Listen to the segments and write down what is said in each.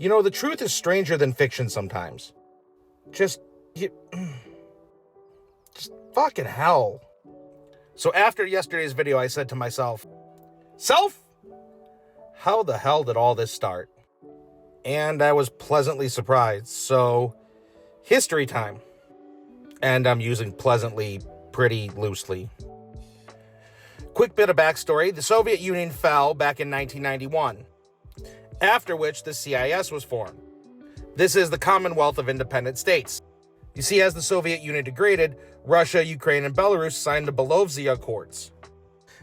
The truth is stranger than fiction sometimes. Just fucking hell. So after yesterday's video, I said to myself, how the hell did all this start? And I was pleasantly surprised. So, history time. And I'm using pleasantly pretty loosely. Quick bit of backstory. The Soviet Union fell back in 1991, after which the CIS was formed. This is the Commonwealth of Independent States. You see, as the Soviet Union degraded, Russia, Ukraine, and Belarus signed the Belovezh Accords.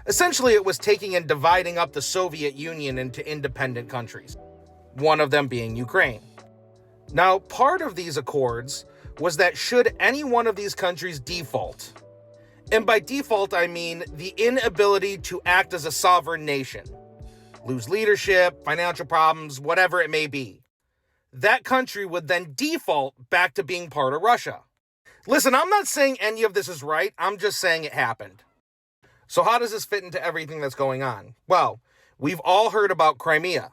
Essentially, it was taking and dividing up the Soviet Union into independent countries, one of them being Ukraine. Now, part of these accords was that should any one of these countries default, and by default I mean the inability to act as a sovereign nation, lose leadership, financial problems, whatever it may be, that country would then default back to being part of Russia. Listen, I'm not saying any of this is right, I'm just saying it happened. So how does this fit into everything that's going on? Well, we've all heard about Crimea.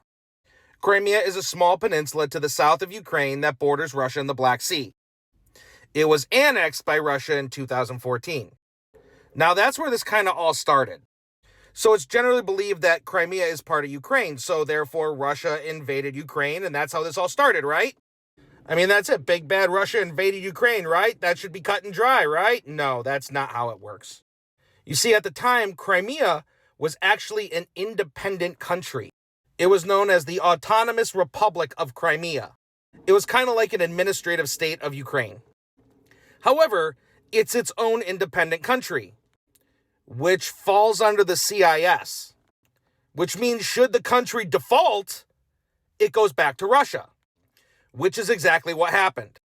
Crimea is a small peninsula to the south of Ukraine that borders Russia and the Black Sea. It was annexed by Russia in 2014. Now that's where this kind of all started. So it's generally believed that Crimea is part of Ukraine, so therefore Russia invaded Ukraine, and that's how this all started, right? I mean, that's it. Big bad Russia invaded Ukraine, right? That should be cut and dry, right? No, that's not how it works. You see, at the time, Crimea was actually an independent country. It was known as the Autonomous Republic of Crimea. It was kind of like an administrative state of Ukraine. However, it's its own independent country, which falls under the CIS, which means should the country default, it goes back to Russia, which is exactly what happened.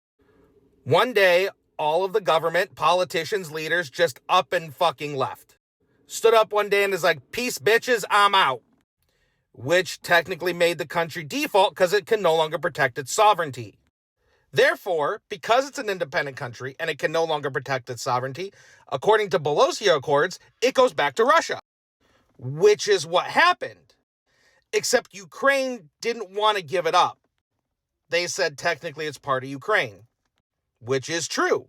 One day, all of the government, politicians, leaders just up and fucking left. Stood up one day and is like, peace bitches, I'm out. Which technically made the country default because it can no longer protect its sovereignty. Therefore, because it's an independent country and it can no longer protect its sovereignty, according to Belovezh Accords, it goes back to Russia, which is what happened. Except Ukraine didn't want to give it up. They said technically it's part of Ukraine, which is true.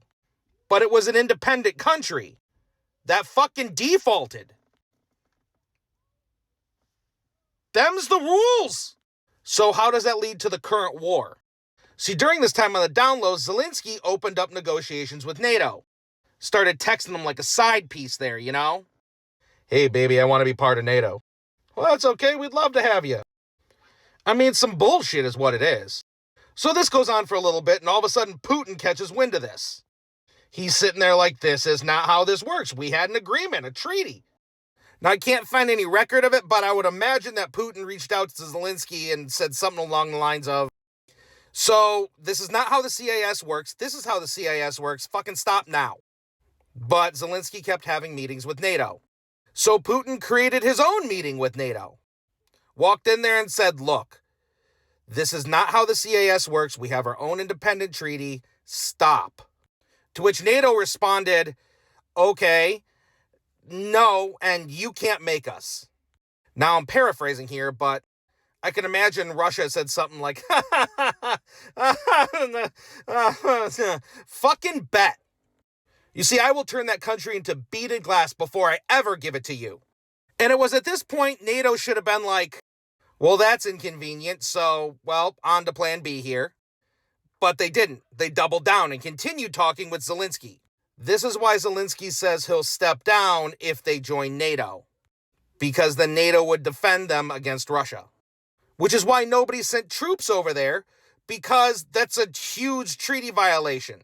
But it was an independent country that fucking defaulted. Them's the rules. So how does that lead to the current war? See, during this time on the down low, Zelensky opened up negotiations with NATO. Started texting them like a side piece there, you know? Hey, baby, I want to be part of NATO. Well, that's okay. We'd love to have you. I mean, some bullshit is what it is. So this goes on for a little bit, and all of a sudden, Putin catches wind of this. He's sitting there like, this is not how this works. We had an agreement, a treaty. Now, I can't find any record of it, but I would imagine that Putin reached out to Zelensky and said something along the lines of, so, this is not how the CIS works. This is how the CIS works. Fucking stop now. But Zelensky kept having meetings with NATO. So Putin created his own meeting with NATO. Walked in there and said, look, this is not how the CIS works. We have our own independent treaty. Stop. To which NATO responded, okay, no, and you can't make us. Now, I'm paraphrasing here, but I can imagine Russia said something like, fucking bet. You see, I will turn that country into beaded glass before I ever give it to you. And it was at this point NATO should have been like, well, that's inconvenient, so, well, on to plan B here. But they didn't. They doubled down and continued talking with Zelensky. This is why Zelensky says he'll step down if they join NATO, because then NATO would defend them against Russia. Which is why nobody sent troops over there, because that's a huge treaty violation.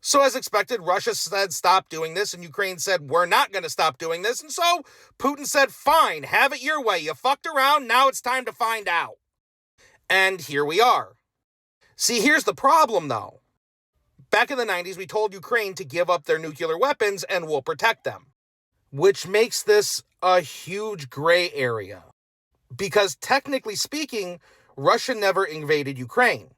So as expected, Russia said stop doing this, and Ukraine said we're not going to stop doing this, and so Putin said fine, have it your way, you fucked around, now it's time to find out. And here we are. See, here's the problem though. Back in the 90s, we told Ukraine to give up their nuclear weapons and we'll protect them. Which makes this a huge gray area. Because technically speaking, Russia never invaded Ukraine.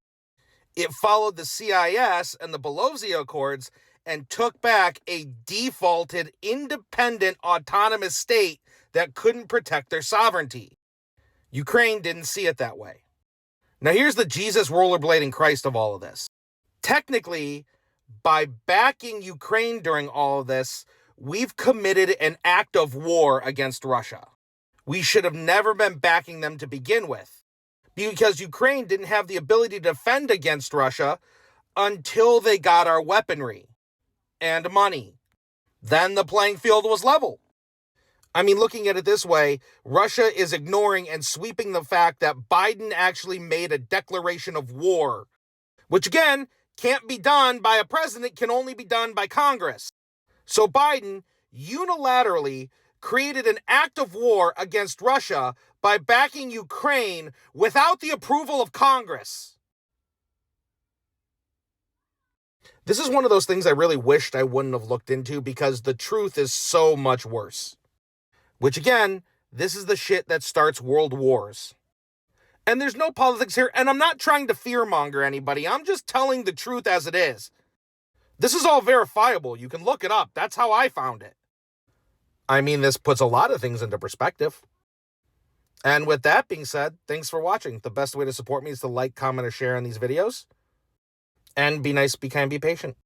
It followed the CIS and the Belovezh Accords and took back a defaulted, independent, autonomous state that couldn't protect their sovereignty. Ukraine didn't see it that way. Now here's the Jesus rollerblading Christ of all of this. Technically, by backing Ukraine during all of this, we've committed an act of war against Russia. We should have never been backing them to begin with, because Ukraine didn't have the ability to defend against Russia until they got our weaponry and money. Then the playing field was level. I mean, looking at it this way, Russia is ignoring and sweeping the fact that Biden actually made a declaration of war, which again, can't be done by a president, can only be done by Congress. So Biden unilaterally created an act of war against Russia by backing Ukraine without the approval of Congress. This is one of those things I really wished I wouldn't have looked into, because the truth is so much worse. Which again, this is the shit that starts world wars. And there's no politics here, and I'm not trying to fearmonger anybody. I'm just telling the truth as it is. This is all verifiable. You can look it up. That's how I found it. I mean, this puts a lot of things into perspective. And with that being said, thanks for watching. The best way to support me is to like, comment, or share on these videos. And be nice, be kind, be patient.